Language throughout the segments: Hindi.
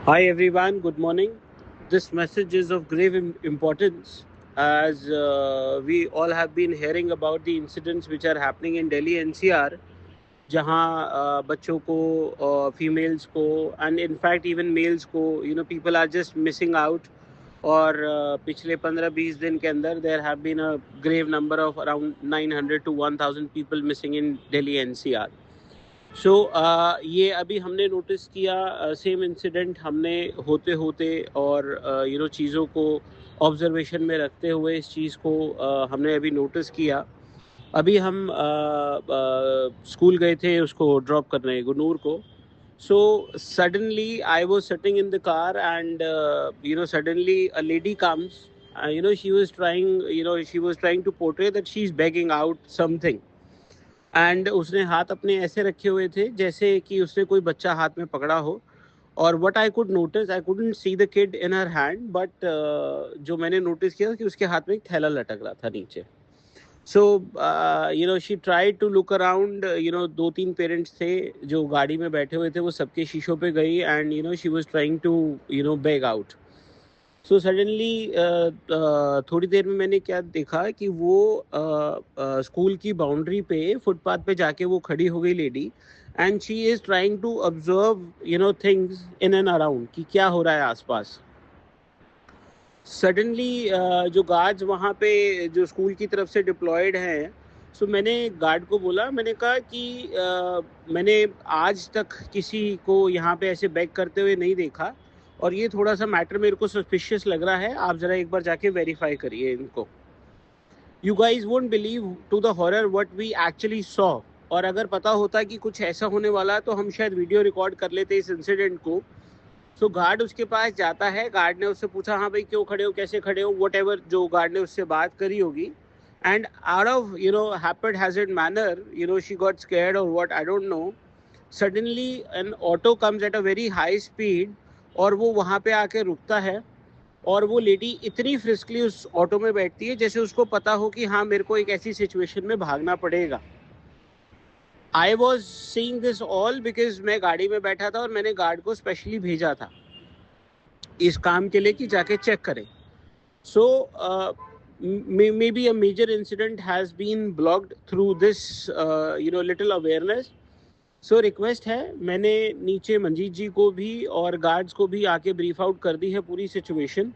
Hi everyone, good morning. This message is of grave importance as we all have been hearing about the incidents which are happening in Delhi NCR जहाँ बच्चों को फीमेल्स को एंड इनफैक्ट इवन मेल्स को people are just missing out और पिछले 15-20 दिन के अंदर there have been a grave number of around 900 to 1000 people missing in Delhi NCR. So ये अभी हमने नोटिस किया सेम इंसिडेंट हमने होते होते और चीज़ों को ऑब्जर्वेशन में रखते हुए इस चीज़ को हमने अभी नोटिस किया. अभी हम स्कूल गए थे उसको ड्रॉप करने गुनूर को. So suddenly I was sitting in the car and suddenly a lady comes. She was trying to portray that she is begging out something and उसने हाथ अपने ऐसे रखे हुए थे जैसे कि उसने कोई बच्चा हाथ में पकड़ा हो. और what I could notice, I couldn't see the kid in her hand, but जो मैंने नोटिस किया कि उसके हाथ में एक थैला लटक रहा था नीचे. So she tried to look around. 2-3 parents थे जो गाड़ी में बैठे हुए थे, वो सबके शीशों पे गई and she was trying to beg out. So suddenly थोड़ी देर में मैंने क्या देखा कि वो स्कूल की बाउंड्री पे फुटपाथ पे जाके वो खड़ी हो गई lady and she is trying to observe things in and around कि क्या हो रहा है आसपास. सडनली जो गार्ड्स वहाँ पे जो स्कूल की तरफ से डिप्लॉयड हैं, सो मैंने गार्ड को बोला, मैंने कहा कि मैंने आज तक किसी को यहाँ पे ऐसे बैक करते हुए नहीं देखा और ये थोड़ा सा मैटर मेरे को सस्पिशियस लग रहा है, आप ज़रा एक बार जाके वेरीफाई करिए इनको. You guys won't believe to the horror what we actually saw. और अगर पता होता कि कुछ ऐसा होने वाला है तो हम शायद वीडियो रिकॉर्ड कर लेते इस इंसिडेंट को. सो गार्ड उसके पास जाता है, गार्ड ने उससे पूछा हाँ भाई क्यों खड़े हो, कैसे खड़े हो, वट एवर जो गार्ड ने उससे बात करी होगी. And out of haphazard manner she got scared और what I don't know. Suddenly an auto comes at a very high speed और वो वहाँ पे आके रुकता है और वो लेडी इतनी फ्रिस्कली उस ऑटो में बैठती है जैसे उसको पता हो कि हाँ मेरे को एक ऐसी सिचुएशन में भागना पड़ेगा. I was seeing this all because मैं गाड़ी में बैठा था और मैंने गार्ड को स्पेशली भेजा था इस काम के लिए कि जाके चेक करें. So maybe a major incident has been blocked through this little awareness. So request है, मैंने नीचे मंजीत जी को भी और गार्ड्स को भी आके ब्रीफ आउट कर दी है पूरी सिचुएशन.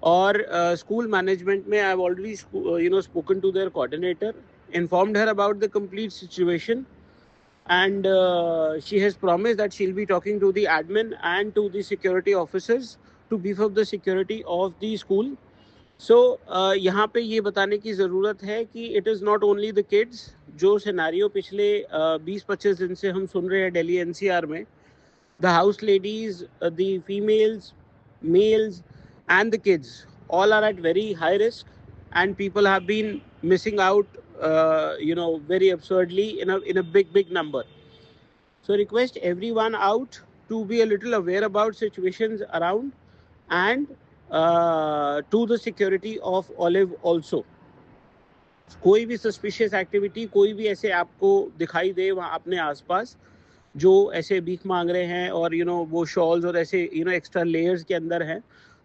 और स्कूल मैनेजमेंट में I have already spoken to their coordinator, informed her about the complete situation, and she has promised that she'll be talking to the admin and to the security officers to beef up the security of the school. So यहाँ पे ये बताने की ज़रूरत है कि it is not only the kids. जो सिनेरियो पिछले 20-25 दिन से हम सुन रहे हैं दिल्ली एनसीआर में, the house ladies, the females, males and the kids all are at very high risk and people have been missing out very absurdly in a big number. So request everyone out to be a little aware about situations around and to the security of Olive also. कोई भी सस्पिशियस एक्टिविटी, कोई भी ऐसे आपको दिखाई दे वहाँ अपने आसपास जो ऐसे भीख मांग रहे हैं और वो शॉल्स और ऐसे एक्स्ट्रा लेयर्स के अंदर हैं,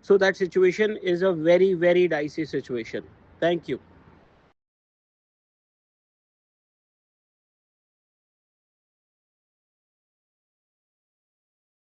so that situation is a very very dicey situation. Thank you.